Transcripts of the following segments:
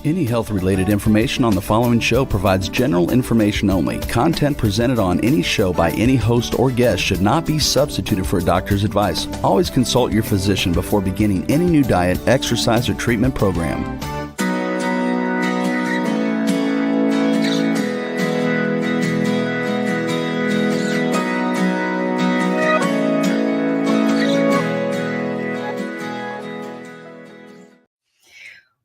Any health-related information on the following show provides general information only. Content presented on any show by any host or guest should not be substituted for a doctor's advice. Always consult your physician before beginning any new diet, exercise, or treatment program.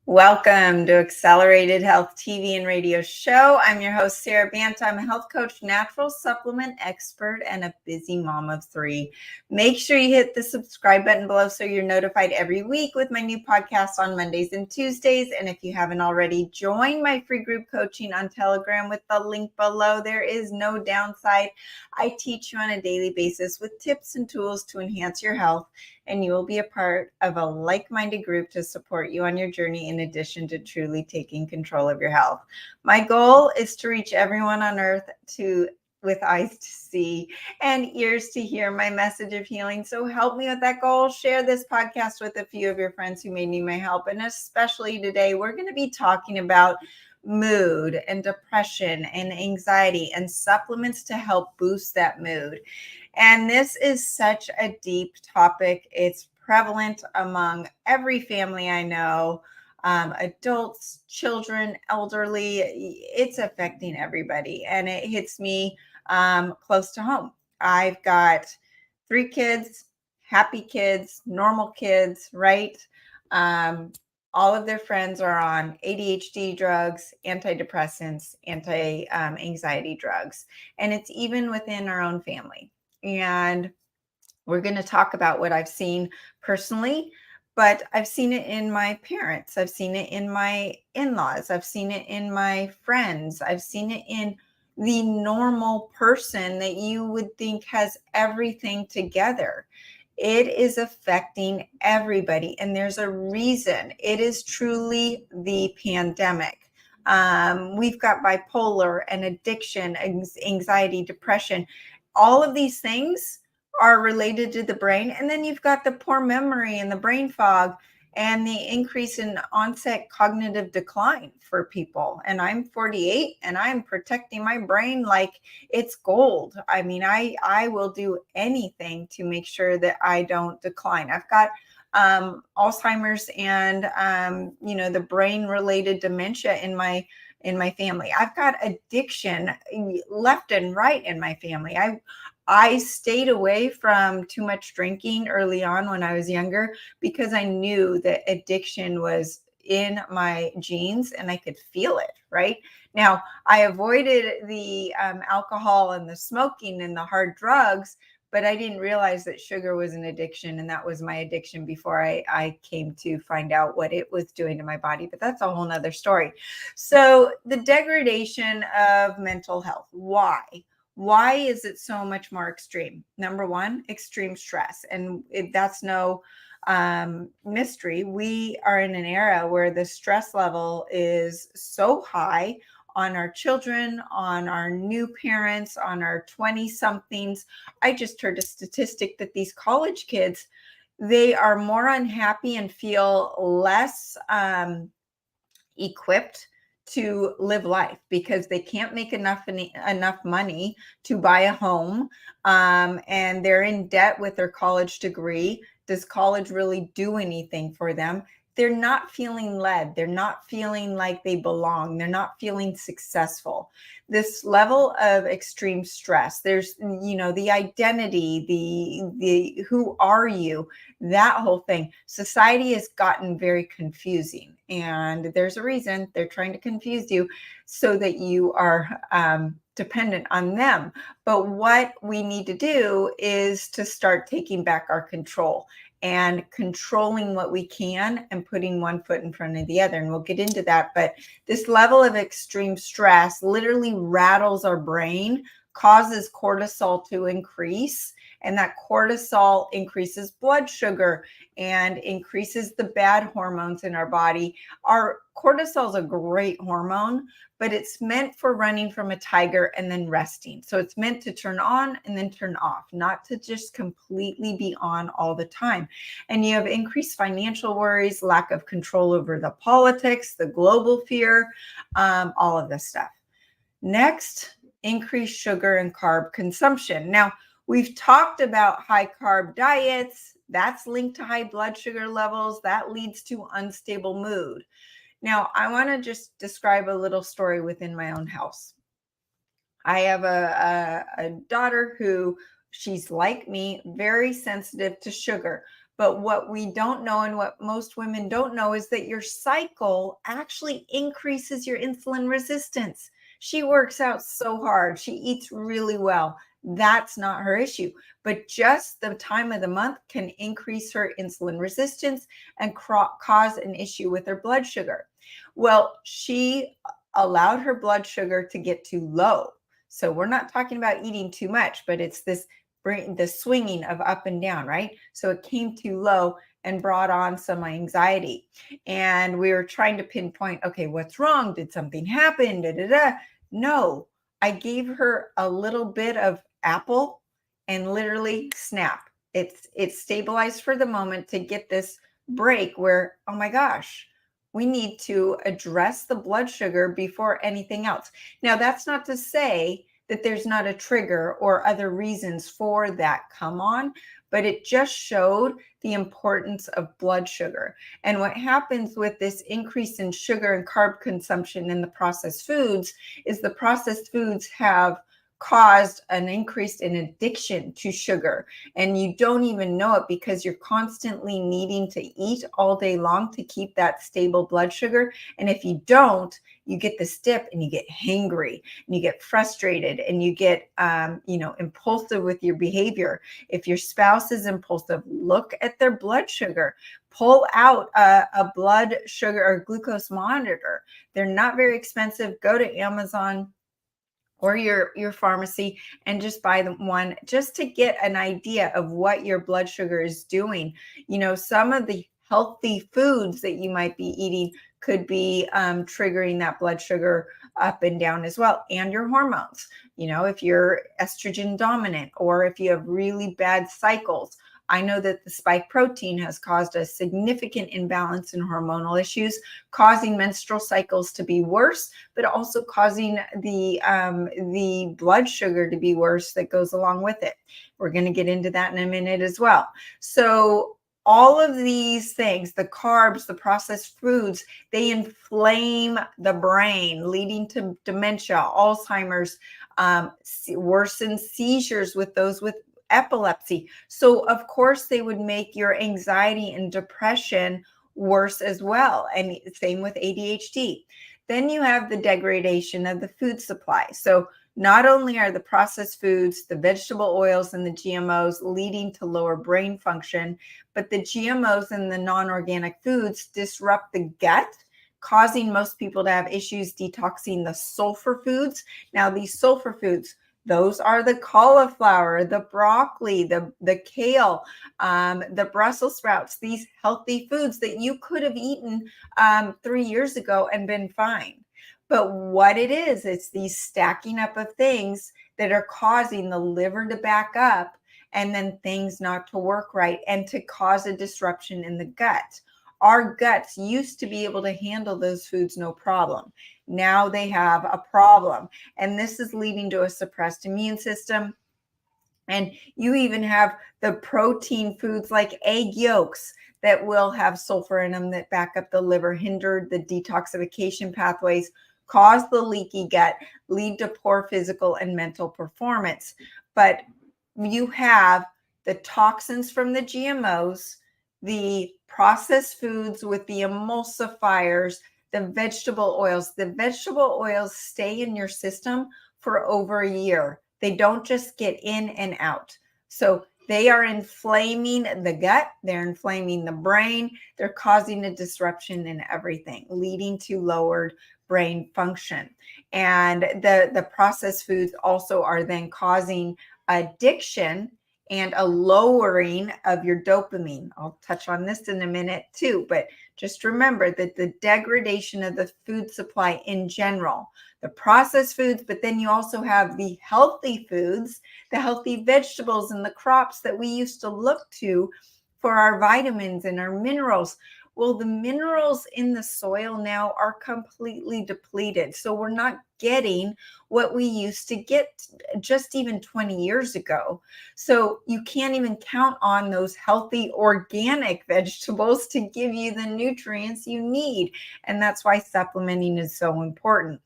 Welcome to Accelerated Health TV and Radio Show. I'm your host, Sara Banta. I'm a health coach, natural supplement expert, and a busy mom of three. Make sure you hit the subscribe button below so you're notified every week with my new podcast on Mondays and Tuesdays. And if you haven't already, join my free group coaching on Telegram with the link below. There is no downside. I teach you on a daily basis with tips and tools to enhance your health, and you will be a part of a like-minded group to support you on your journey in addition to truly taking control of your health. My goal is to reach everyone on earth with eyes to see and ears to hear my message of healing. So help me with that goal. Share this podcast with a few of your friends who may need my help. And especially today, we're going to be talking about mood and depression and anxiety and supplements to help boost that mood. And this is such a deep topic. It's prevalent among every family I know, adults, children, elderly. It's affecting everybody, and it hits me close to home. I've got 3 kids, happy kids, normal kids, right? All of their friends are on ADHD drugs, antidepressants, anti-anxiety drugs, and it's even within our own family. And we're going to talk about what I've seen personally, but I've seen it in my parents. I've seen it in my in-laws. I've seen it in my friends. I've seen it in the normal person that you would think has everything together. It is affecting everybody, and there's a reason. It is truly the pandemic. We've got bipolar and addiction, anxiety, depression. All of these things are related to the brain. And then you've got the poor memory and the brain fog and the increase in onset cognitive decline for people. And I'm 48 and I'm protecting my brain like it's gold. I mean, I will do anything to make sure that I don't decline. I've got Alzheimer's and, the brain related dementia in my family. I've got addiction left and right in my family. I stayed away from too much drinking early on when I was younger because I knew that addiction was in my genes and I could feel it, right? Now, I avoided the alcohol and the smoking and the hard drugs, but I didn't realize that sugar was an addiction, and that was my addiction before I came to find out what it was doing to my body. But that's a whole nother story. So the degradation of mental health, why? Why is it so much more extreme? Number one, extreme stress. And that's no mystery. We are in an era where the stress level is so high on our children, on our new parents, on our 20-somethings. I just heard a statistic that these college kids, they are more unhappy and feel less equipped to live life because they can't make enough money to buy a home, and they're in debt with their college degree. Does college really do anything for them? They're not feeling led. They're not feeling like they belong. They're not feeling successful. This level of extreme stress, there's, the identity, the who are you, that whole thing. Society has gotten very confusing, and there's a reason. They're trying to confuse you so that you are dependent on them. But what we need to do is to start taking back our control and controlling what we can and putting one foot in front of the other. And we'll get into that. But this level of extreme stress literally rattles our brain causes cortisol to increase, and that cortisol increases blood sugar and increases the bad hormones in our body. Our cortisol is a great hormone, but it's meant for running from a tiger and then resting. So it's meant to turn on and then turn off, not to just completely be on all the time. And you have increased financial worries, lack of control over the politics, the global fear, all of this stuff. Next, increased sugar and carb consumption. Now, we've talked about high carb diets. That's linked to high blood sugar levels. That leads to unstable mood. Now, I want to just describe a little story within my own house. I have a daughter who, she's like me, very sensitive to sugar. But what we don't know, and what most women don't know, is that your cycle actually increases your insulin resistance. She works out so hard. She eats really well. That's not her issue. But just the time of the month can increase her insulin resistance and cause an issue with her blood sugar. Well, she allowed her blood sugar to get too low. So we're not talking about eating too much, but it's the swinging of up and down, right? So it came too low and brought on some anxiety. And we were trying to pinpoint, okay, what's wrong? Did something happen? Da, da, da. No, I gave her a little bit of apple and literally snap. It's stabilized for the moment to get this break where, oh my gosh, we need to address the blood sugar before anything else. Now, that's not to say that there's not a trigger or other reasons for that come on, but it just showed the importance of blood sugar. And what happens with this increase in sugar and carb consumption in the processed foods is the processed foods have caused an increase in addiction to sugar, and you don't even know it because you're constantly needing to eat all day long to keep that stable blood sugar. And if you don't, you get this dip and you get hangry and you get frustrated and you get impulsive with your behavior. If your spouse is impulsive, look at their blood sugar. Pull out a blood sugar or glucose monitor. They're not very expensive. Go to Amazon or your pharmacy and just buy them one, just to get an idea of what your blood sugar is doing. Some of the healthy foods that you might be eating could be triggering that blood sugar up and down as well, and your hormones. If you're estrogen dominant or if you have really bad cycles. I know that the spike protein has caused a significant imbalance in hormonal issues, causing menstrual cycles to be worse, but also causing the blood sugar to be worse that goes along with it. We're going to get into that in a minute as well. So all of these things, the carbs, the processed foods, they inflame the brain, leading to dementia, Alzheimer's, worsen seizures with those with epilepsy. So of course they would make your anxiety and depression worse as well. And same with ADHD. Then you have the degradation of the food supply. So not only are the processed foods, the vegetable oils and the GMOs leading to lower brain function, but the GMOs and the non-organic foods disrupt the gut, causing most people to have issues detoxing the sulfur foods. Now, these sulfur foods, those are the cauliflower, the broccoli, the kale, the Brussels sprouts, these healthy foods that you could have eaten 3 years ago and been fine. But what it is, it's these stacking up of things that are causing the liver to back up and then things not to work right and to cause a disruption in the gut. Our guts used to be able to handle those foods no problem. Now they have a problem. And this is leading to a suppressed immune system. And you even have the protein foods like egg yolks that will have sulfur in them that back up the liver, hinder the detoxification pathways, cause the leaky gut, lead to poor physical and mental performance. But you have the toxins from the GMOs, the processed foods with the emulsifiers, the vegetable oils. The vegetable oils stay in your system for over a year. They don't just get in and out. So They are inflaming the gut, they're inflaming the brain, they're causing a disruption in everything, leading to lowered brain function. And the processed foods also are then causing addiction and a lowering of your dopamine. I'll touch on this in a minute too, but just remember that the degradation of the food supply in general, the processed foods, but then you also have the healthy foods, the healthy vegetables and the crops that we used to look to for our vitamins and our minerals. Well, the minerals in the soil now are completely depleted. So we're not getting what we used to get just even 20 years ago. So you can't even count on those healthy organic vegetables to give you the nutrients you need. And that's why supplementing is so important.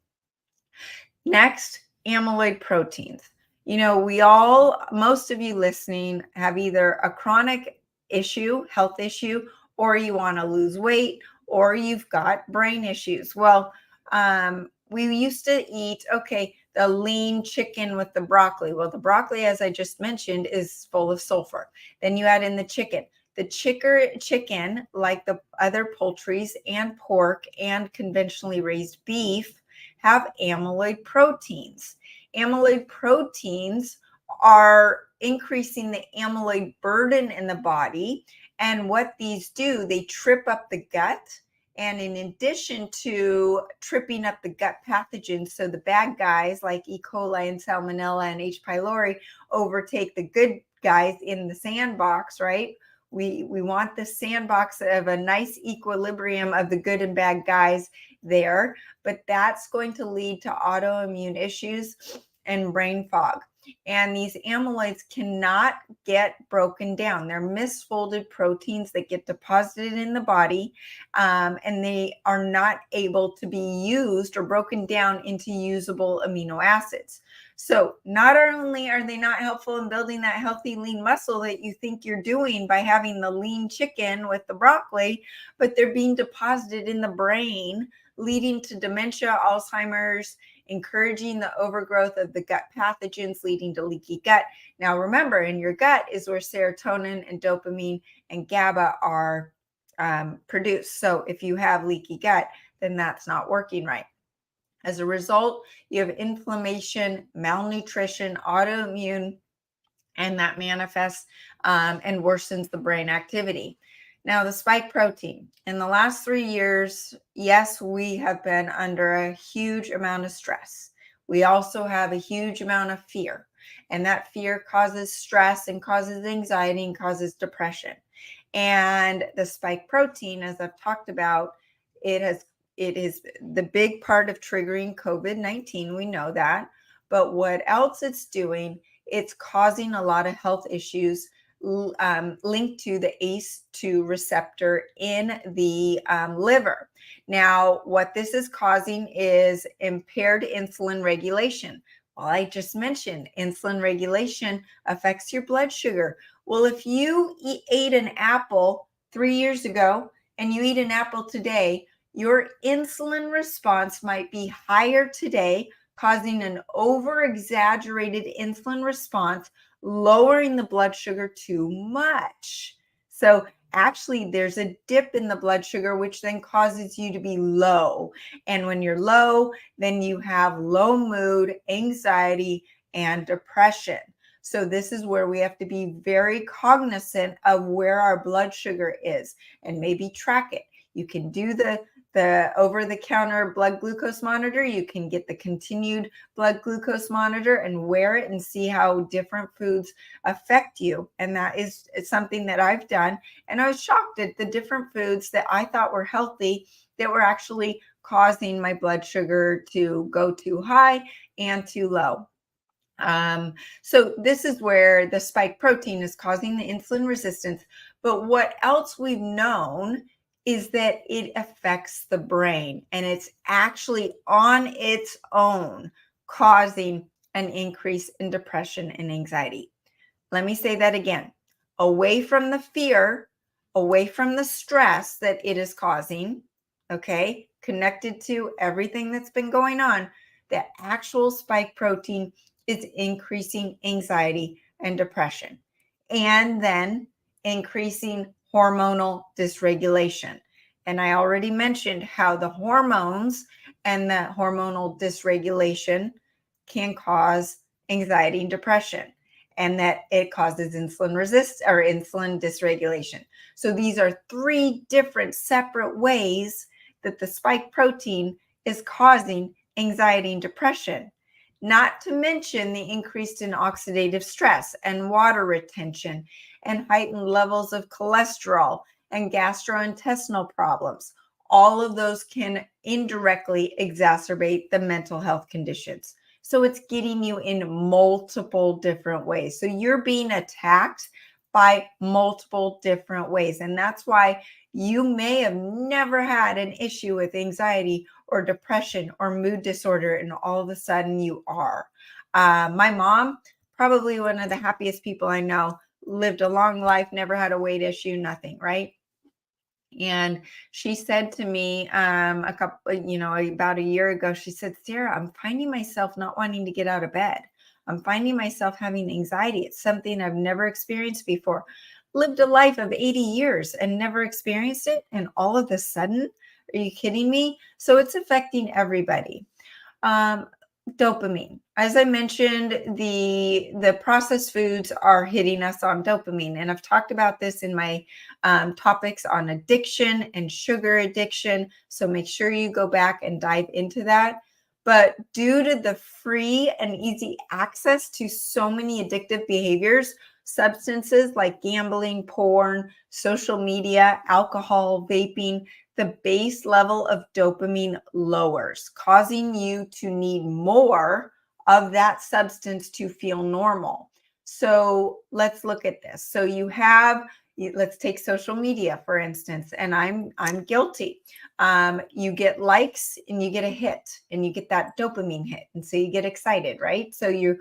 Next, amyloid proteins. Most of you listening have either a chronic issue, health issue, or you want to lose weight, or you've got brain issues. Well, we used to eat, the lean chicken with the broccoli. Well, the broccoli, as I just mentioned, is full of sulfur. Then you add in the chicken. The chicken, like the other poultries and pork and conventionally raised beef, have amyloid proteins. Amyloid proteins are increasing the amyloid burden in the body. And what these do, they trip up the gut. And in addition to tripping up the gut pathogens, so the bad guys like E. coli and Salmonella and H. pylori overtake the good guys in the sandbox, right? We want the sandbox of a nice equilibrium of the good and bad guys there, but that's going to lead to autoimmune issues and brain fog. And these amyloids cannot get broken down. They're misfolded proteins that get deposited in the body, and they are not able to be used or broken down into usable amino acids. So not only are they not helpful in building that healthy lean muscle that you think you're doing by having the lean chicken with the broccoli, but they're being deposited in the brain, leading to dementia, Alzheimer's, encouraging the overgrowth of the gut pathogens, leading to leaky gut. Now, remember, in your gut is where serotonin and dopamine and GABA are produced. So if you have leaky gut, then that's not working right. As a result, you have inflammation, malnutrition, autoimmune, and that manifests and worsens the brain activity. Now, the spike protein. In the last 3 years, yes, we have been under a huge amount of stress. We also have a huge amount of fear, and that fear causes stress and causes anxiety and causes depression. And the spike protein, as I've talked about, it is the big part of triggering COVID-19. We know that. But what else it's doing, it's causing a lot of health issues linked to the ACE2 receptor in the liver. Now, what this is causing is impaired insulin regulation. Well, I just mentioned insulin regulation affects your blood sugar. Well, if you ate an apple 3 years ago and you eat an apple today, your insulin response might be higher today, causing an over-exaggerated insulin response, lowering the blood sugar too much. So actually, there's a dip in the blood sugar, which then causes you to be low. And when you're low, then you have low mood, anxiety, and depression. So this is where we have to be very cognizant of where our blood sugar is and maybe track it. You can do the over-the-counter blood glucose monitor. You can get the continued blood glucose monitor and wear it and see how different foods affect you. And that is something that I've done. And I was shocked at the different foods that I thought were healthy that were actually causing my blood sugar to go too high and too low. So this is where the spike protein is causing the insulin resistance. But what else we've known is that it affects the brain, and it's actually on its own causing an increase in depression and anxiety. Let me say that again. Away from the fear, away from the stress that it is causing, okay, connected to everything that's been going on, the actual spike protein is increasing anxiety and depression. and then increasing hormonal dysregulation. And I already mentioned how the hormones and the hormonal dysregulation can cause anxiety and depression, and that it causes insulin resist or insulin dysregulation. So these are three different separate ways that the spike protein is causing anxiety and depression. Not to mention the increase in oxidative stress and water retention and heightened levels of cholesterol and gastrointestinal problems. All of those can indirectly exacerbate the mental health conditions. So it's getting you in multiple different ways. So you're being attacked by multiple different ways. And that's why you may have never had an issue with anxiety or depression or mood disorder, and all of a sudden you are. My mom, probably one of the happiest people I know, lived a long life, never had a weight issue, nothing, right? And she said to me about a year ago, she said, Sarah, I'm finding myself not wanting to get out of bed. I'm finding myself having anxiety. It's something I've never experienced before. Lived a life of 80 years and never experienced it. And all of a sudden, are you kidding me? So it's affecting everybody. Dopamine. As I mentioned, the processed foods are hitting us on dopamine, and I've talked about this in my topics on addiction and sugar addiction. So make sure you go back and dive into that. But due to the free and easy access to so many addictive behaviors, substances like gambling, porn, social media, alcohol, vaping, the base level of dopamine lowers, causing you to need more of that substance to feel normal. So let's look at this. So let's take social media, for instance, and I'm guilty. You get likes and you get a hit and you get that dopamine hit. And so you get excited, right? So your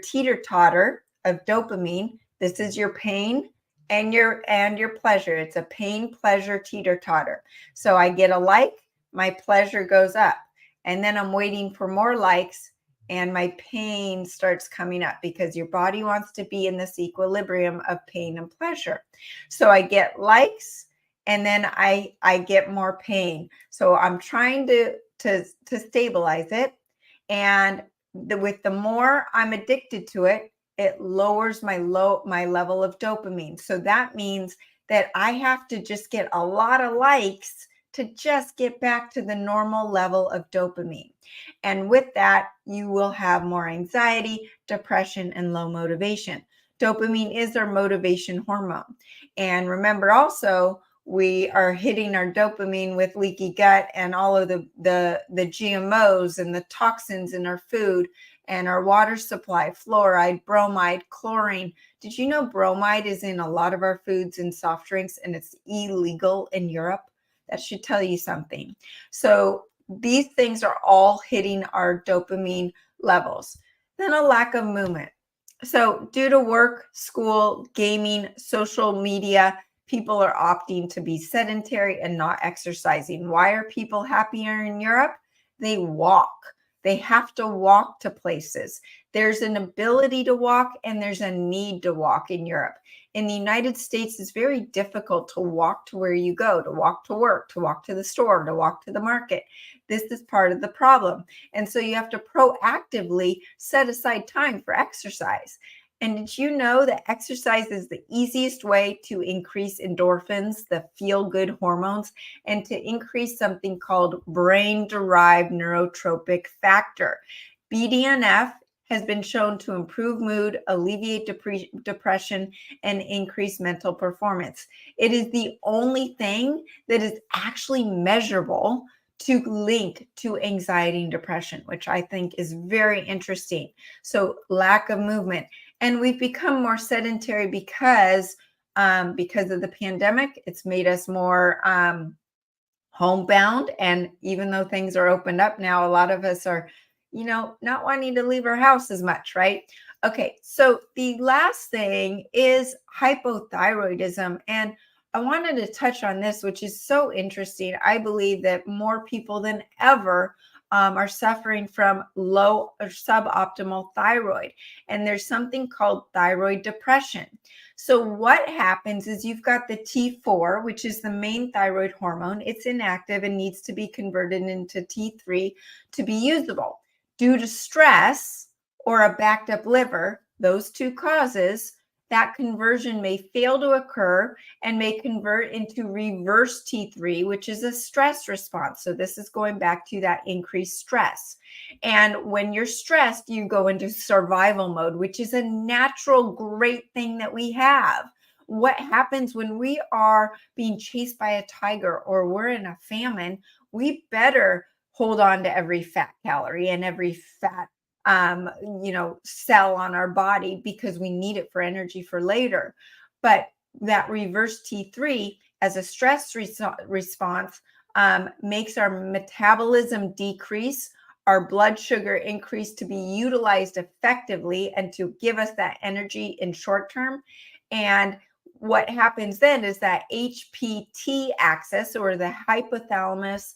teeter-totter of dopamine. This is your pain and your pleasure. It's a pain pleasure teeter-totter. So I get a like, my pleasure goes up, and then I'm waiting for more likes and my pain starts coming up, because your body wants to be in this equilibrium of pain and pleasure. So I get likes and then I get more pain. So I'm trying to stabilize it, and with the more I'm addicted to it, it lowers my level of dopamine. So that means that I have to just get a lot of likes to just get back to the normal level of dopamine. And with that, you will have more anxiety, depression, and low motivation. Dopamine is our motivation hormone. And remember also, we are hitting our dopamine with leaky gut and all of the GMOs and the toxins in our food and our water supply, fluoride, bromide, chlorine. Did you know bromide is in a lot of our foods and soft drinks, and it's illegal in Europe? That should tell you something. So these things are all hitting our dopamine levels. Then a lack of movement. So due to work, school, gaming, social media, people are opting to be sedentary and not exercising. Why are people happier in Europe? They walk. They have to walk to places. There's an ability to walk and there's a need to walk in Europe. In the United States, it's very difficult to walk to where you go, to walk to work, to walk to the store, to walk to the market. This is part of the problem. And so you have to proactively set aside time for exercise. And did you know that exercise is the easiest way to increase endorphins, the feel-good hormones, and to increase something called brain-derived neurotropic factor? BDNF has been shown to improve mood, alleviate depression, and increase mental performance. It is the only thing that is actually measurable to link to anxiety and depression, which I think is very interesting. So lack of movement. And we've become more sedentary because of the pandemic. It's made us more homebound. And even though things are opened up now, a lot of us are, not wanting to leave our house as much, right? Okay, so the last thing is hypothyroidism. And I wanted to touch on this, which is so interesting. I believe that more people than ever are suffering from low or suboptimal thyroid. And there's something called thyroid depression. So what happens is you've got the T4, which is the main thyroid hormone. It's inactive and needs to be converted into T3 to be usable. Due to stress or a backed up liver, those two causes, that conversion may fail to occur and may convert into reverse T3, which is a stress response. So this is going back to that increased stress. And when you're stressed, you go into survival mode, which is a natural, great thing that we have. What happens when we are being chased by a tiger or we're in a famine? We better hold on to every fat calorie and every fat cell on our body because we need it for energy for later. But that reverse T3 as a stress response makes our metabolism decrease, our blood sugar increase to be utilized effectively and to give us that energy in short term. And what happens then is that HPT axis, or the hypothalamus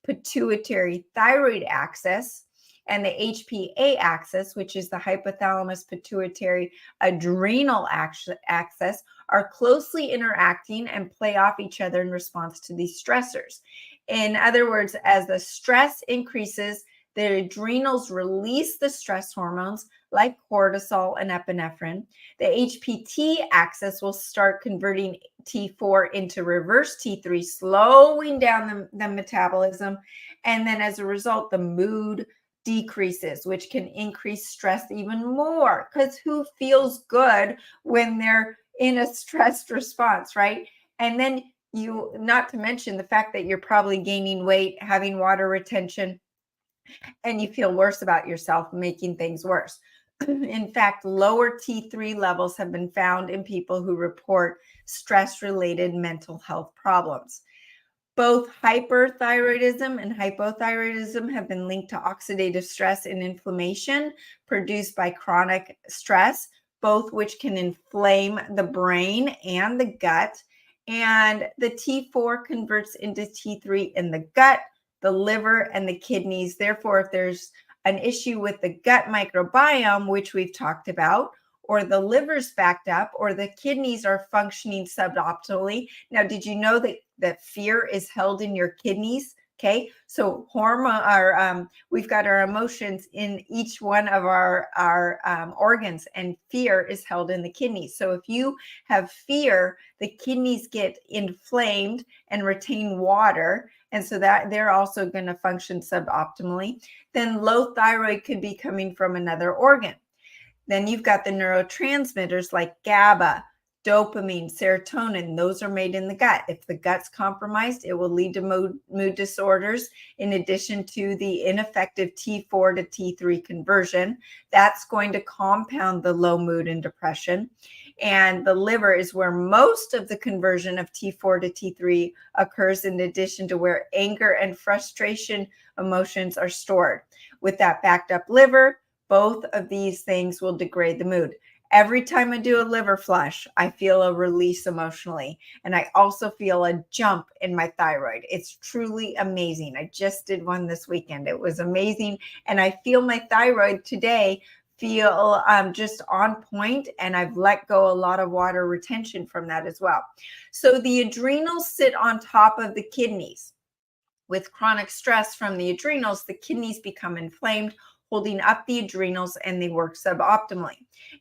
pituitary thyroid axis, and the HPA axis, which is the hypothalamus pituitary adrenal axis, are closely interacting and play off each other in response to these stressors. In other words, as the stress increases, the adrenals release the stress hormones like cortisol and epinephrine. The HPT axis will start converting T4 into reverse T3, slowing down the metabolism. And then as a result, the mood decreases, which can increase stress even more, because who feels good when they're in a stressed response, right? And then not to mention the fact that you're probably gaining weight, having water retention, and you feel worse about yourself, making things worse. In fact, lower T3 levels have been found in people who report stress-related mental health problems. Both hyperthyroidism and hypothyroidism have been linked to oxidative stress and inflammation produced by chronic stress, both which can inflame the brain and the gut. And the T4 converts into T3 in the gut, the liver, and the kidneys. Therefore, if there's an issue with the gut microbiome, which we've talked about, or the liver's backed up, or the kidneys are functioning suboptimally. Now, did you know that fear is held in your kidneys? Okay, so we've got our emotions in each one of our organs, and fear is held in the kidneys. So if you have fear, the kidneys get inflamed and retain water, and so that they're also going to function suboptimally. Then low thyroid could be coming from another organ. Then you've got the neurotransmitters like GABA, dopamine, serotonin. Those are made in the gut. If the gut's compromised, it will lead to mood disorders, in addition to the ineffective T4 to T3 conversion. That's going to compound the low mood and depression. And the liver is where most of the conversion of T4 to T3 occurs, in addition to where anger and frustration emotions are stored. With that backed up liver, both of these things will degrade the mood. Every time I do a liver flush, I feel a release emotionally. And I also feel a jump in my thyroid. It's truly amazing. I just did one this weekend. It was amazing. And I feel my thyroid today feel just on point, and I've let go a lot of water retention from that as well. So the adrenals sit on top of the kidneys. With chronic stress from the adrenals, the kidneys become inflamed, holding up the adrenals, and they work suboptimally.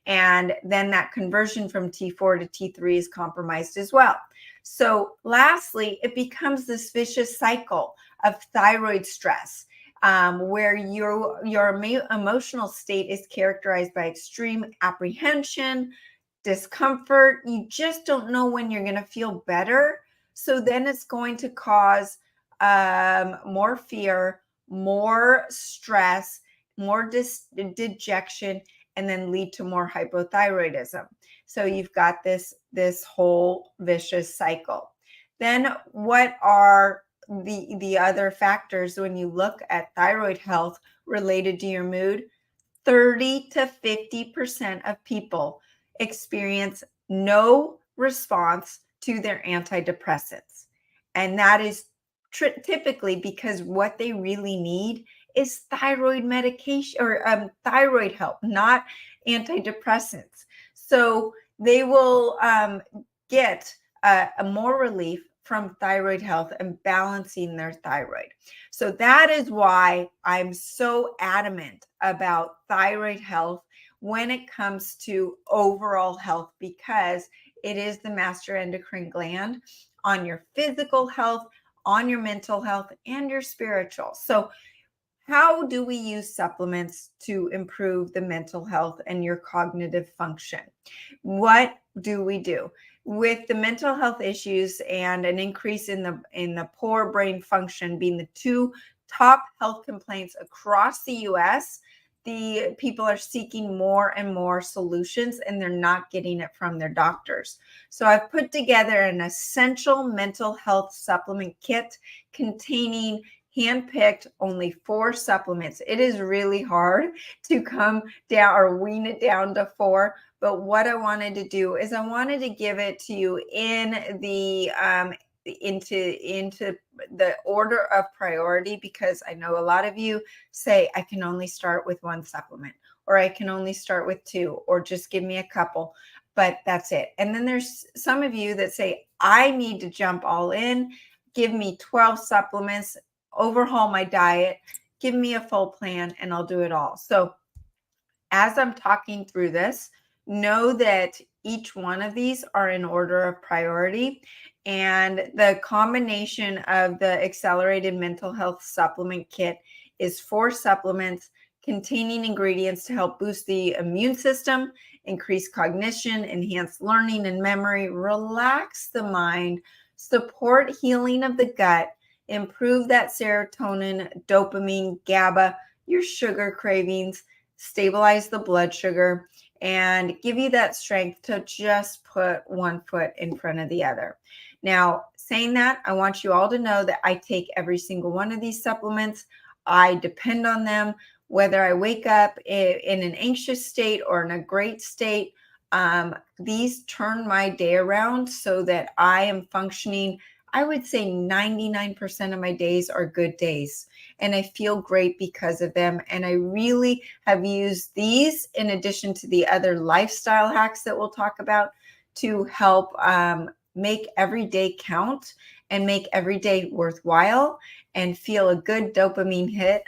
And then that conversion from T4 to T3 is compromised as well. So lastly, it becomes this vicious cycle of thyroid stress, where your emotional state is characterized by extreme apprehension, discomfort. You just don't know when you're going to feel better. So then it's going to cause more fear, more stress, more dejection, and then lead to more hypothyroidism. So you've got this whole vicious cycle. Then what are the other factors when you look at thyroid health related to your mood? 30 to 50% of people experience no response to their antidepressants. And that is typically because what they really need is thyroid medication or thyroid help, not antidepressants. So they will get a more relief from thyroid health and balancing their thyroid. So that is why I'm so adamant about thyroid health when it comes to overall health, because it is the master endocrine gland on your physical health, on your mental health, and your spiritual. So how do we use supplements to improve the mental health and your cognitive function? What do we do? With the mental health issues and an increase in the poor brain function being the two top health complaints across the US, the people are seeking more and more solutions, and they're not getting it from their doctors. So I've put together an essential mental health supplement kit containing handpicked only 4 supplements. It is really hard to come down or wean it down to 4. But what I wanted to do is I wanted to give it to you in the into the order of priority, because I know a lot of you say I can only start with 1 supplement, or I can only start with 2, or just give me a couple, but that's it. And then there's some of you that say I need to jump all in, give me 12 supplements, overhaul my diet, give me a full plan, and I'll do it all. So as I'm talking through this, know that each one of these are in order of priority. And the combination of the accelerated mental health supplement kit is 4 supplements containing ingredients to help boost the immune system, increase cognition, enhance learning and memory, relax the mind, support healing of the gut, improve that serotonin, dopamine, GABA, your sugar cravings, stabilize the blood sugar, and give you that strength to just put one foot in front of the other. Now, saying that, I want you all to know that I take every single one of these supplements. I depend on them, whether I wake up in an anxious state or in a great state. These turn my day around so that I am functioning. I would say 99% of my days are good days, and I feel great because of them. And I really have used these in addition to the other lifestyle hacks that we'll talk about to help make every day count and make every day worthwhile and feel a good dopamine hit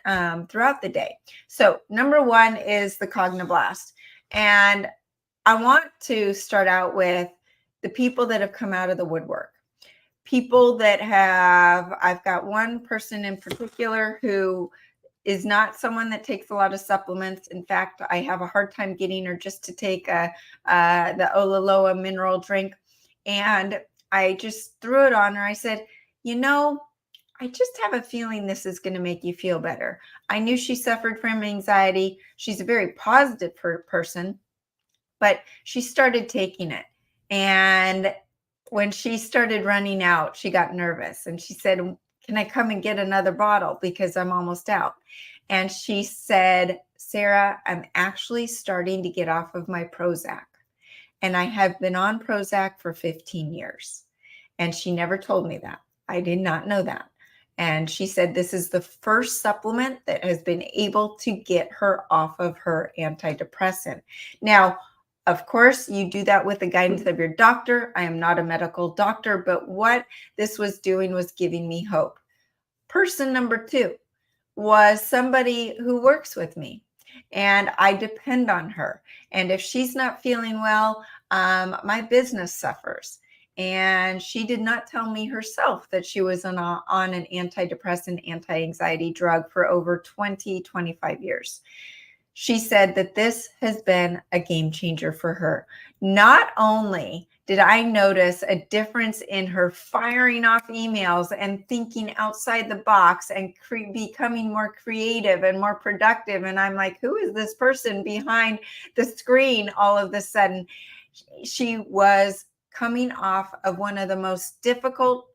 throughout the day. So number 1 is the Cogniblast. And I want to start out with the people that have come out of the woodwork. People that I've got one person in particular who is not someone that takes a lot of supplements. In fact, I have a hard time getting her just to take the Olaloa mineral drink. And I just threw it on her. I said, I just have a feeling this is going to make you feel better. I knew she suffered from anxiety. She's a very positive person, but she started taking it. And when she started running out, she got nervous and she said, can I come and get another bottle because I'm almost out? And she said, Sara, I'm actually starting to get off of my Prozac. And I have been on Prozac for 15 years. And she never told me that. I did not know that. And she said this is the first supplement that has been able to get her off of her antidepressant. Now, of course, you do that with the guidance of your doctor. I am not a medical doctor, but what this was doing was giving me hope. Person number 2 was somebody who works with me, and I depend on her. And if she's not feeling well, my business suffers. And she did not tell me herself that she was on an antidepressant, anti-anxiety drug for over 25 years. She said that this has been a game changer for her. Not only did I notice a difference in her firing off emails and thinking outside the box and becoming more creative and more productive. And I'm like, who is this person behind the screen all of a sudden? She was coming off of one of the most difficult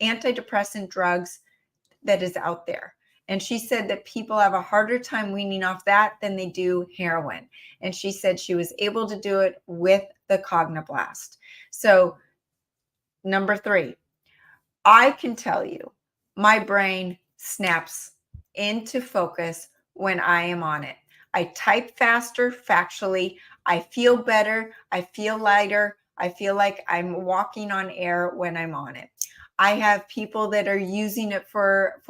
antidepressant drugs that is out there. And she said that people have a harder time weaning off that than they do heroin. And she said she was able to do it with the Cogniblast. So number 3, I can tell you my brain snaps into focus when I am on it. I type faster factually. I feel better. I feel lighter. I feel like I'm walking on air when I'm on it. I have people that are using it for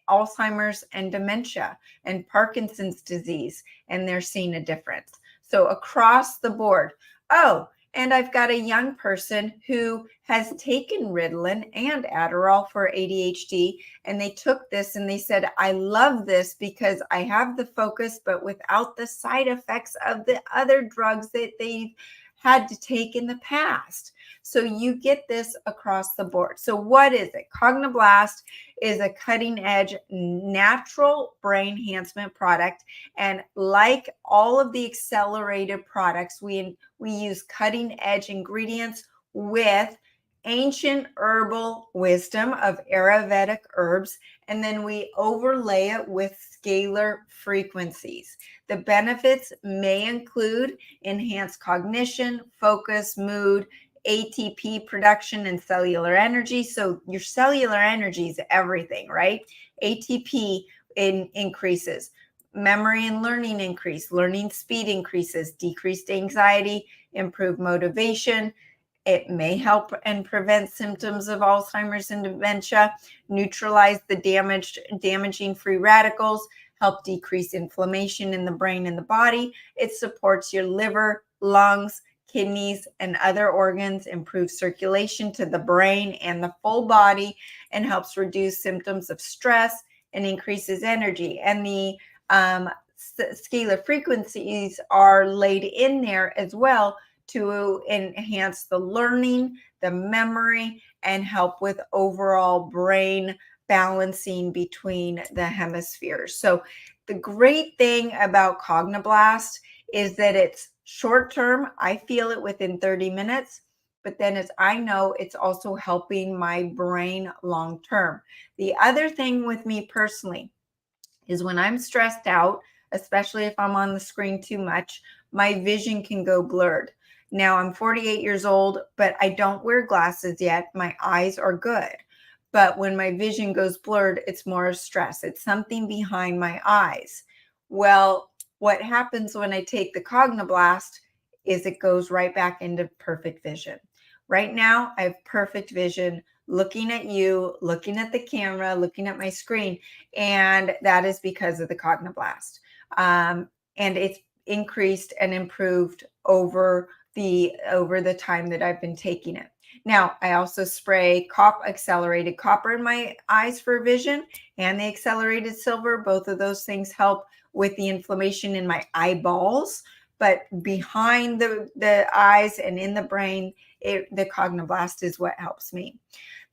Alzheimer's and dementia and Parkinson's disease, and they're seeing a difference. So across the board. Oh, and I've got a young person who has taken Ritalin and Adderall for ADHD, and they took this and they said, I love this because I have the focus, but without the side effects of the other drugs that they've had to take in the past. So you get this across the board. So what is it? Cogniblast is a cutting edge natural brain enhancement product. And like all of the accelerated products, we use cutting edge ingredients with ancient herbal wisdom of Ayurvedic herbs, and then we overlay it with scalar frequencies. The benefits may include enhanced cognition, focus, mood, ATP production, and cellular energy. So your cellular energy is everything, right? ATP increases, memory and learning increase, learning speed increases, decreased anxiety, improved motivation. It may help and prevent symptoms of Alzheimer's and dementia, neutralize the damaging free radicals, help decrease inflammation in the brain and the body. It supports your liver, lungs, kidneys, and other organs, improves circulation to the brain and the full body, and helps reduce symptoms of stress and increases energy. And the scalar frequencies are laid in there as well to enhance the learning, the memory, and help with overall brain balancing between the hemispheres. So the great thing about Cogniblast is that it's short term. I feel it within 30 minutes, but then as I know, it's also helping my brain long term. The other thing with me personally is when I'm stressed out, especially if I'm on the screen too much, my vision can go blurred. Now I'm 48 years old, but I don't wear glasses yet. My eyes are good. But when my vision goes blurred, it's more stress. It's something behind my eyes. Well, what happens when I take the Cogniblast is it goes right back into perfect vision. Right now, I have perfect vision looking at you, looking at the camera, looking at my screen, and that is because of the Cogniblast. And it's increased and improved over the time that I've been taking it. Now, I also spray accelerated copper in my eyes for vision, and the accelerated silver. Both of those things help with the inflammation in my eyeballs, but behind the eyes and in the brain, the Cogniblast is what helps me.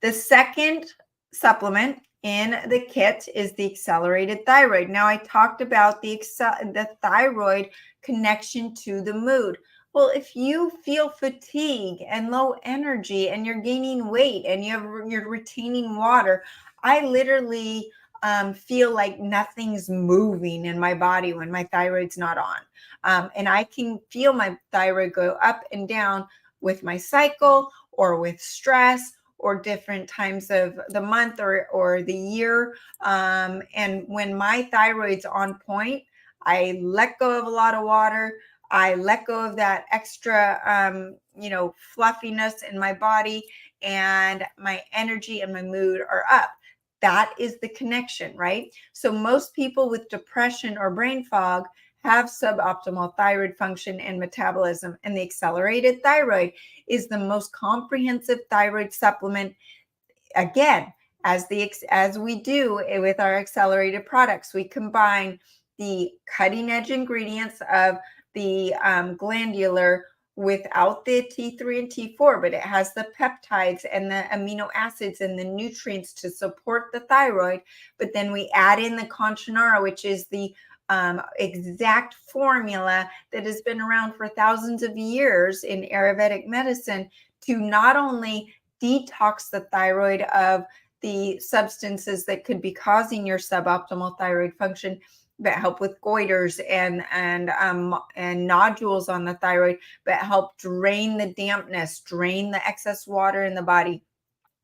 The second supplement in the kit is the accelerated thyroid. Now, I talked about the thyroid connection to the mood. Well, if you feel fatigue and low energy and you're gaining weight and you're retaining water, I literally feel like nothing's moving in my body when my thyroid's not on. And I can feel my thyroid go up and down with my cycle or with stress or different times of the month or the year. And when my thyroid's on point, I let go of a lot of water. I let go of that extra, fluffiness in my body, and my energy and my mood are up. That is the connection, right? So most people with depression or brain fog have suboptimal thyroid function and metabolism, and the accelerated thyroid is the most comprehensive thyroid supplement. Again, as we do with our accelerated products, we combine the cutting edge ingredients of the glandular without the T3 and T4, but it has the peptides and the amino acids and the nutrients to support the thyroid. But then we add in the Conchinara, which is the exact formula that has been around for thousands of years in Ayurvedic medicine to not only detox the thyroid of the substances that could be causing your suboptimal thyroid function, but help with goiters and nodules on the thyroid, but help drain the dampness, drain the excess water in the body.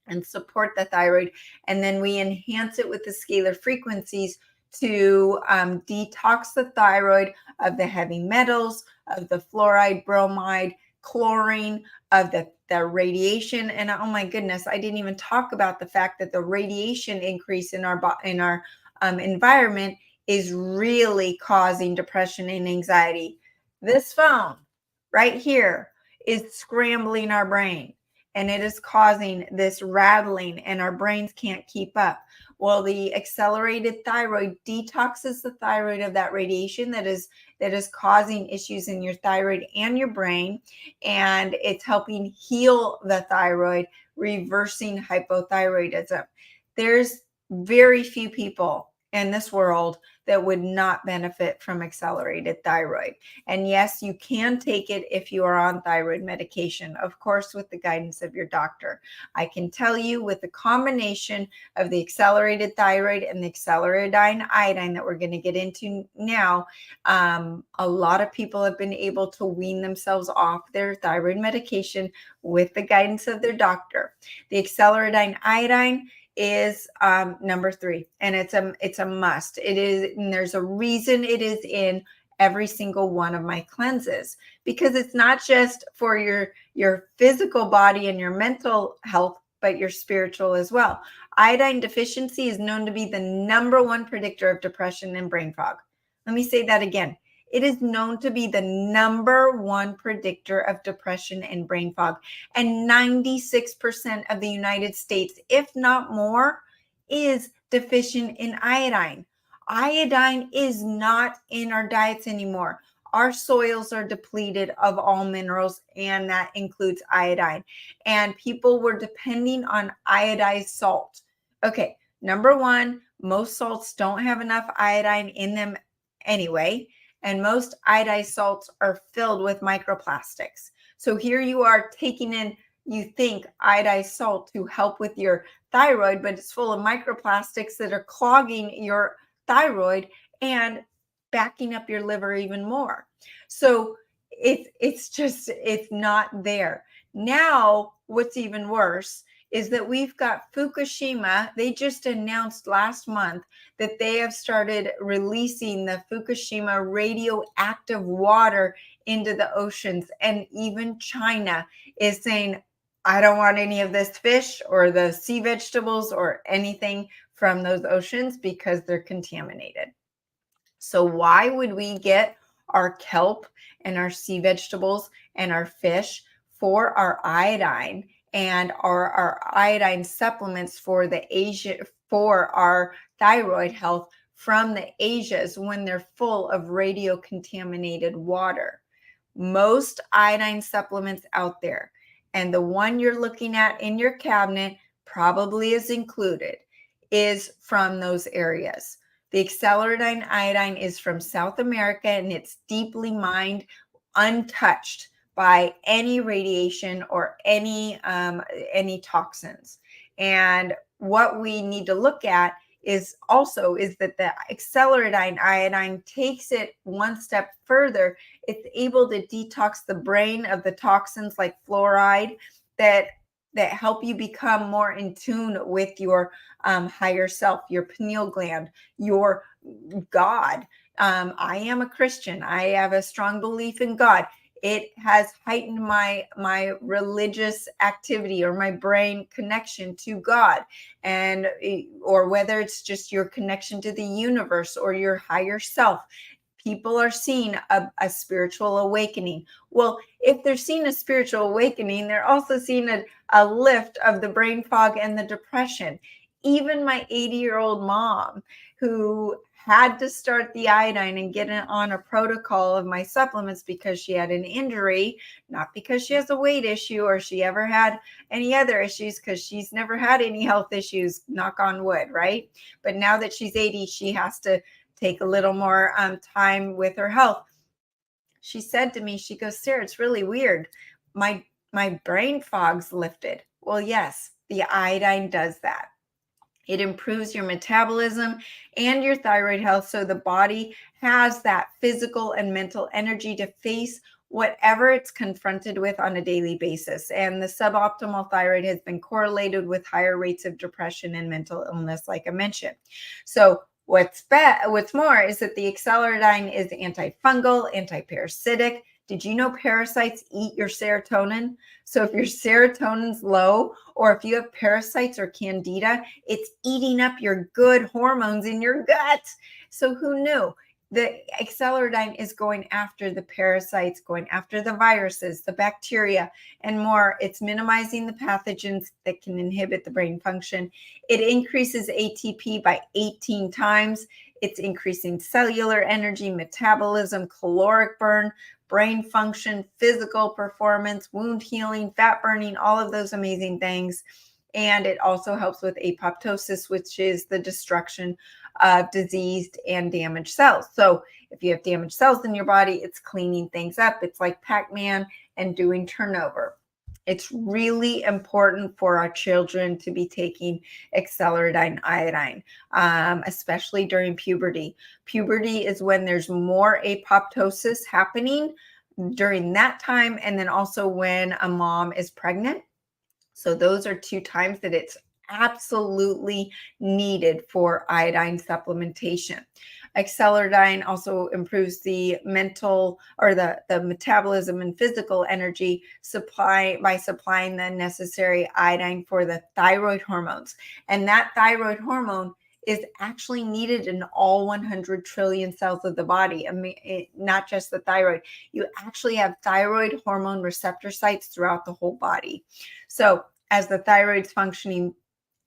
and support the thyroid. And then we enhance it with the scalar frequencies to detox the thyroid of the heavy metals, of the fluoride, bromide, chlorine, of the radiation. And oh my goodness, I didn't even talk about the fact that the radiation increase in our environment is really causing depression and anxiety. This phone right here is scrambling our brain, and it is causing this rattling, and our brains can't keep up. Well, the accelerated thyroid detoxes the thyroid of that radiation that is causing issues in your thyroid and your brain, and it's helping heal the thyroid, reversing hypothyroidism. There's very few people in this world that would not benefit from accelerated thyroid. And yes, you can take it if you are on thyroid medication, of course, with the guidance of your doctor. I can tell you, with the combination of the accelerated thyroid and the accelerated iodine that we're going to get into now, a lot of people have been able to wean themselves off their thyroid medication with the guidance of their doctor. The accelerated iodine is number 3, and it's a must. It is, and there's a reason it is in every single one of my cleanses, because it's not just for your physical body and your mental health, but your spiritual as well. Iodine deficiency is known to be the number 1 predictor of depression and brain fog. Let me say that again. It is known to be the number 1 predictor of depression and brain fog. And 96% of the United States, if not more, is deficient in iodine. Iodine is not in our diets anymore. Our soils are depleted of all minerals, and that includes iodine. And people were depending on iodized salt. Okay, number 1, most salts don't have enough iodine in them anyway, and most iodized salts are filled with microplastics. So here you are taking in, you think, iodized salt to help with your thyroid, but it's full of microplastics that are clogging your thyroid and backing up your liver even more. So it's not there. Now, what's even worse is that we've got Fukushima. They just announced last month that they have started releasing the Fukushima radioactive water into the oceans. And even China is saying, I don't want any of this fish or the sea vegetables or anything from those oceans because they're contaminated. So why would we get our kelp and our sea vegetables and our fish for our iodine and our iodine supplements for our thyroid health from the Asias when they're full of radio contaminated water? Most iodine supplements out there, and the one you're looking at in your cabinet probably is included, is from those areas. The accelerated iodine is from South America, and it's deeply mined, untouched by any radiation or any toxins. And what we need to look at is that the accelerated iodine takes it one step further. It's able to detox the brain of the toxins like fluoride that help you become more in tune with your higher self, your pineal gland, your God. I am a Christian. I have a strong belief in God. It has heightened my religious activity or my brain connection to God, and or whether it's just your connection to the universe or your higher self. People are seeing a spiritual awakening. Well, if they're seeing a spiritual awakening, they're also seeing a lift of the brain fog and the depression. Even my 80-year-old mom, who had to start the iodine and get on a protocol of my supplements because she had an injury, not because she has a weight issue or she ever had any other issues, because she's never had any health issues, knock on wood, right? But now that she's 80, she has to take a little more time with her health. She said to me, she goes, Sarah, it's really weird. My brain fog's lifted. Well, yes, the iodine does that. It improves your metabolism and your thyroid health, so the body has that physical and mental energy to face whatever it's confronted with on a daily basis. And the suboptimal thyroid has been correlated with higher rates of depression and mental illness, like I mentioned. So what's more is that the acceleradine is antifungal, antiparasitic. Did you know parasites eat your serotonin? So if your serotonin's low, or if you have parasites or candida, it's eating up your good hormones in your gut. So who knew? The acceleradine is going after the parasites, going after the viruses, the bacteria, and more. It's minimizing the pathogens that can inhibit the brain function. It increases ATP by 18 times. It's increasing cellular energy, metabolism, caloric burn, brain function, physical performance, wound healing, fat burning, all of those amazing things. And it also helps with apoptosis, which is the destruction of diseased and damaged cells. So if you have damaged cells in your body, it's cleaning things up. It's like Pac-Man and doing turnover. It's really important for our children to be taking acceleradine iodine, especially during puberty. Puberty is when there's more apoptosis happening during that time, and then also when a mom is pregnant. So those are two times that it's absolutely needed for iodine supplementation. Acceleradine also improves the mental or the metabolism and physical energy supply by supplying the necessary iodine for the thyroid hormones. And that thyroid hormone is actually needed in all 100 trillion cells of the body. I mean, not just the thyroid. You actually have thyroid hormone receptor sites throughout the whole body. So as the thyroid's functioning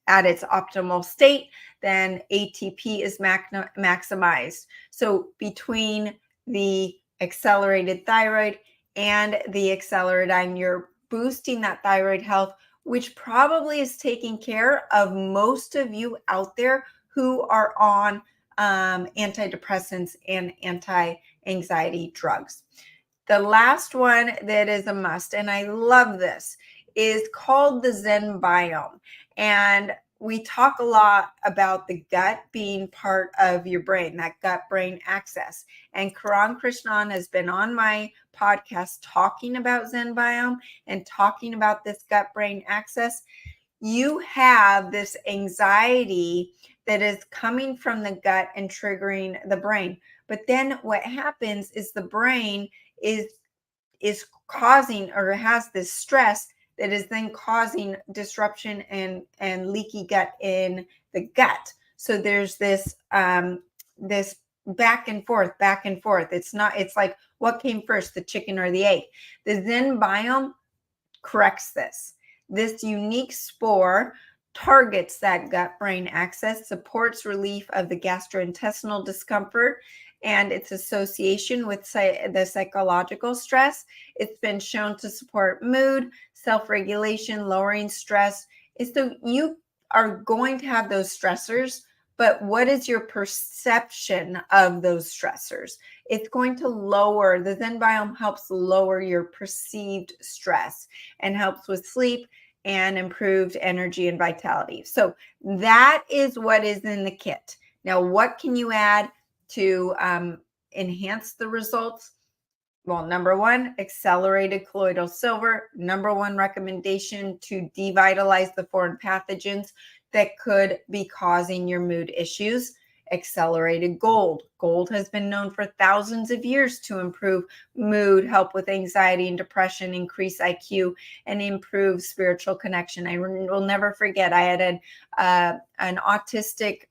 at its optimal state, then ATP is maximized. So between the accelerated thyroid and the acceleradine, you're boosting that thyroid health, which probably is taking care of most of you out there who are on antidepressants and anti-anxiety drugs. The last one that is a must, and I love this, is called the Zen biome. And we talk a lot about the gut being part of your brain, that gut-brain axis. And Karan Krishnan has been on my podcast talking about Zen biome and talking about this gut-brain axis. You have this anxiety that is coming from the gut and triggering the brain. But then what happens is the brain is causing or has this stress that is then causing disruption and leaky gut in the gut. So there's this this back and forth. It's like, what came first, the chicken or the egg? The Zen biome corrects this. This unique spore targets that gut-brain axis, supports relief of the gastrointestinal discomfort and its association with the psychological stress. It's been shown to support mood, self-regulation, lowering stress. So you are going to have those stressors, but what is your perception of those stressors? It's going to lower, the Zen biome helps lower your perceived stress and helps with sleep and improved energy and vitality. So that is what is in the kit. Now, what can you add to enhance the results? Well, number one, accelerated colloidal silver. Number one recommendation to devitalize the foreign pathogens that could be causing your mood issues. Accelerated gold. Gold has been known for thousands of years to improve mood, help with anxiety and depression, increase IQ, and improve spiritual connection. I will never forget, I had an autistic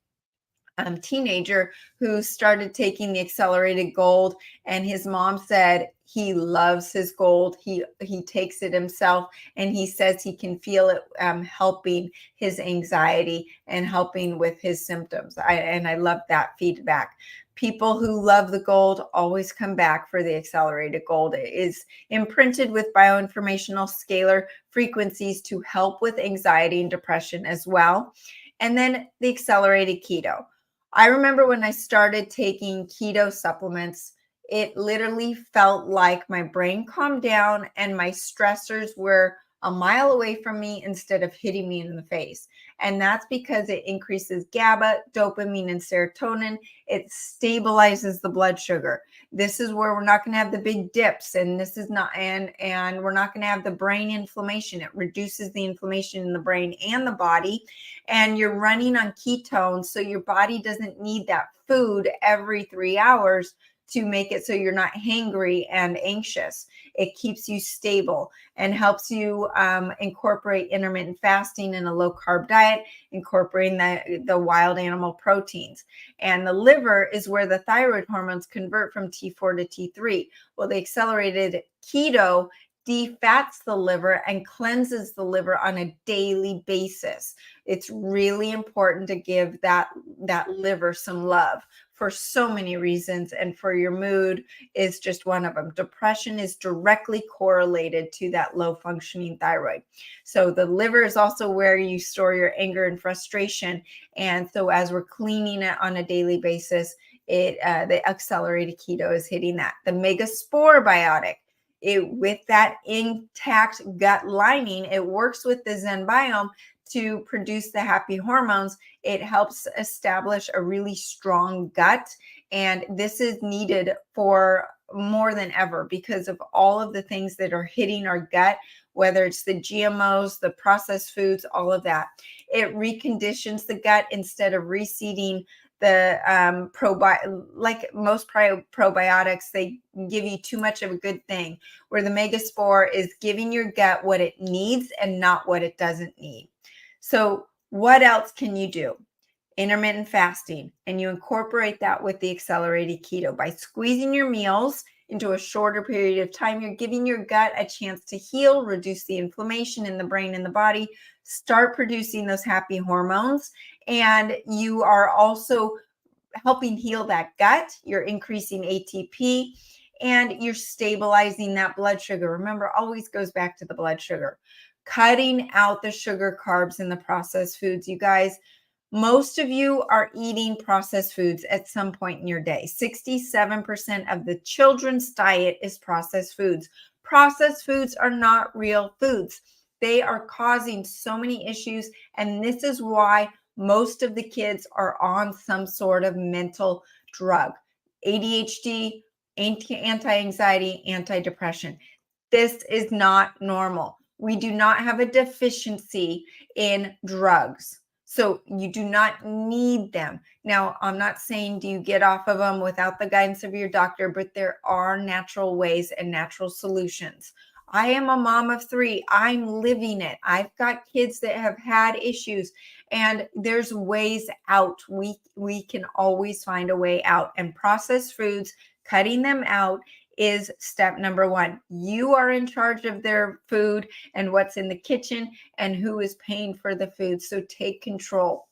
teenager who started taking the accelerated gold, and his mom said he loves his gold. He takes it himself, and he says he can feel it helping his anxiety and helping with his symptoms. I love that feedback. People who love the gold always come back for the accelerated gold. It is imprinted with bioinformational scalar frequencies to help with anxiety and depression as well. And then the accelerated keto. I remember when I started taking keto supplements, it literally felt like my brain calmed down and my stressors were a mile away from me instead of hitting me in the face. And that's because it increases GABA, dopamine, and serotonin. It stabilizes the blood sugar. This is where we're not going to have the big dips, and this is not, and we're not going to have the brain inflammation. It reduces the inflammation in the brain and the body. And you're running on ketones, so your body doesn't need that food every 3 hours to make it so you're not hangry and anxious. It keeps you stable and helps you incorporate intermittent fasting and a low carb diet, incorporating the wild animal proteins. And the liver is where the thyroid hormones convert from T4 to T3. Well, the accelerated keto defats the liver and cleanses the liver on a daily basis. It's really important to give that liver some love for so many reasons, and for your mood is just one of them. Depression is directly correlated to that low functioning thyroid. So the liver is also where you store your anger and frustration. And so as we're cleaning it on a daily basis, the accelerated keto is hitting that. The megaspore biotic, with that intact gut lining, it works with the Zen biome to produce the happy hormones. It helps establish a really strong gut. And this is needed for more than ever because of all of the things that are hitting our gut, whether it's the GMOs, the processed foods, all of that. It reconditions the gut instead of reseeding the like most probiotics, they give you too much of a good thing, where the megaspore is giving your gut what it needs and not what it doesn't need. So what else can you do? Intermittent fasting, and you incorporate that with the accelerated keto. By squeezing your meals into a shorter period of time, you're giving your gut a chance to heal, reduce the inflammation in the brain and the body, start producing those happy hormones, and you are also helping heal that gut. You're increasing ATP, and you're stabilizing that blood sugar. Remember, always goes back to the blood sugar. Cutting out the sugar, carbs, and the processed foods. You guys, most of you are eating processed foods at some point in your day. 67% of the children's diet is processed foods. Processed foods are not real foods. They are causing so many issues, and this is why most of the kids are on some sort of mental drug. ADHD, anti-anxiety, antidepressant. This is not normal. We do not have a deficiency in drugs. So you do not need them. Now, I'm not saying do you get off of them without the guidance of your doctor, but there are natural ways and natural solutions. I am a mom of 3. I'm living it. I've got kids that have had issues, and there's ways out. We can always find a way out. And processed foods, cutting them out, is step number 1. You are in charge of their food and what's in the kitchen and who is paying for the food. So take control.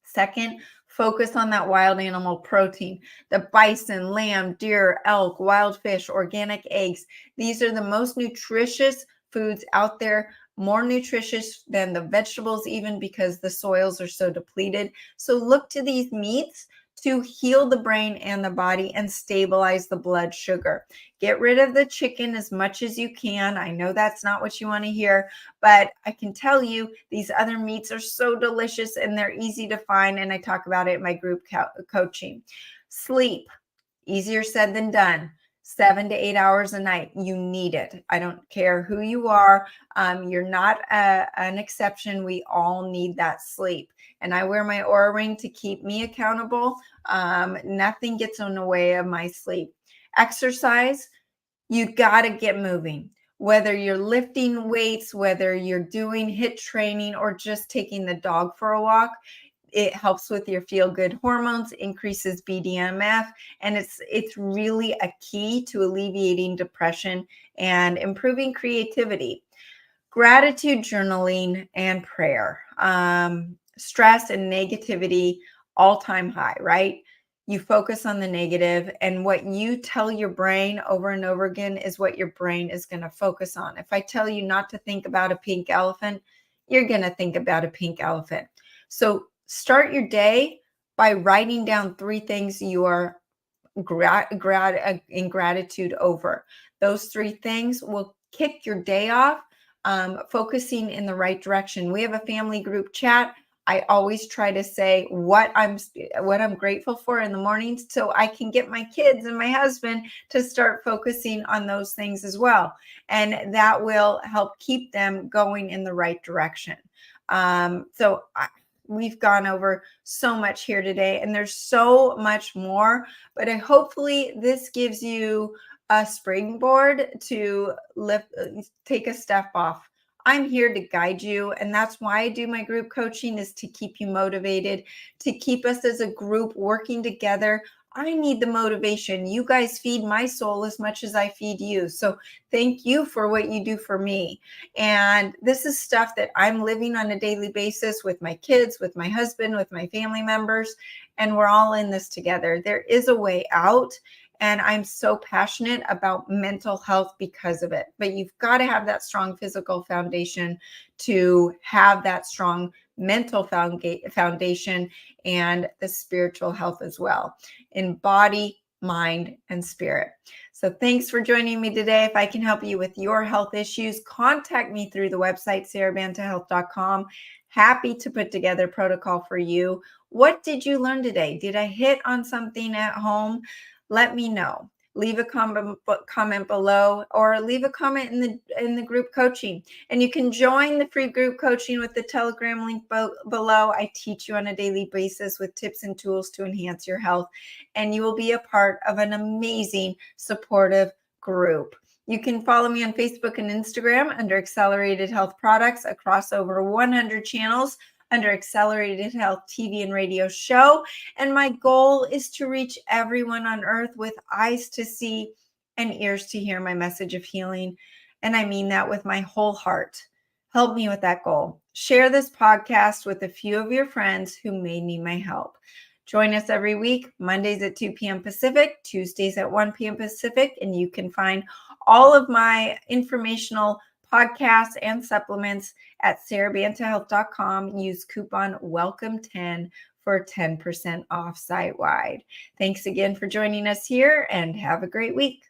Second, focus on that wild animal protein. The bison, lamb, deer, elk, wild fish, organic eggs. These are the most nutritious foods out there, more nutritious than the vegetables, even because the soils are so depleted. So look to these meats to heal the brain and the body and stabilize the blood sugar. Get rid of the chicken as much as you can. I know that's not what you want to hear, but I can tell you these other meats are so delicious and they're easy to find, and I talk about it in my group coaching. Sleep, easier said than done. 7 to 8 hours a night. You need it. I don't care who you are. You're not an exception. We all need that sleep. And I wear my Oura ring to keep me accountable. Nothing gets in the way of my sleep. Exercise, you got to get moving. Whether you're lifting weights, whether you're doing HIIT training, or just taking the dog for a walk, it helps with your feel-good hormones, increases BDNF, and it's really a key to alleviating depression and improving creativity. Gratitude journaling and prayer. Stress and negativity, all-time high, right? You focus on the negative, and what you tell your brain over and over again is what your brain is going to focus on. If I tell you not to think about a pink elephant, you're going to think about a pink elephant. So start your day by writing down 3 things you are in gratitude over. Those 3 things will kick your day off, focusing in the right direction. We have a family group chat. I always try to say what I'm grateful for in the mornings, so I can get my kids and my husband to start focusing on those things as well. And that will help keep them going in the right direction. We've gone over so much here today, and there's so much more, but hopefully this gives you a springboard to take a step off. I'm here to guide you, and that's why I do my group coaching, is to keep you motivated, to keep us as a group working together. I need the motivation. You guys feed my soul as much as I feed you. So thank you for what you do for me. And this is stuff that I'm living on a daily basis with my kids, with my husband, with my family members, and we're all in this together. There is a way out. And I'm so passionate about mental health because of it. But you've got to have that strong physical foundation to have that strong mental foundation and the spiritual health as well, in body, mind, and spirit. So thanks for joining me today. If I can help you with your health issues, contact me through the website, sarabantahealth.com. Happy to put together a protocol for you. What did you learn today? Did I hit on something at home? Let me know. Leave a comment below, or leave a comment in the group coaching. And you can join the free group coaching with the Telegram link below. I teach you on a daily basis with tips and tools to enhance your health, and you will be a part of an amazing, supportive group. You can follow me on Facebook and Instagram under Accelerated Health Products, across over 100 channels under Accelerated Health TV and Radio Show. And my goal is to reach everyone on earth with eyes to see and ears to hear my message of healing. And I mean that with my whole heart. Help me with that goal. Share this podcast with a few of your friends who may need my help. Join us every week, Mondays at 2 p.m. Pacific, Tuesdays at 1 p.m. Pacific, and you can find all of my informational podcasts and supplements at sarabantahealth.com. Use coupon WELCOME10 for 10% off site-wide. Thanks again for joining us here, and have a great week.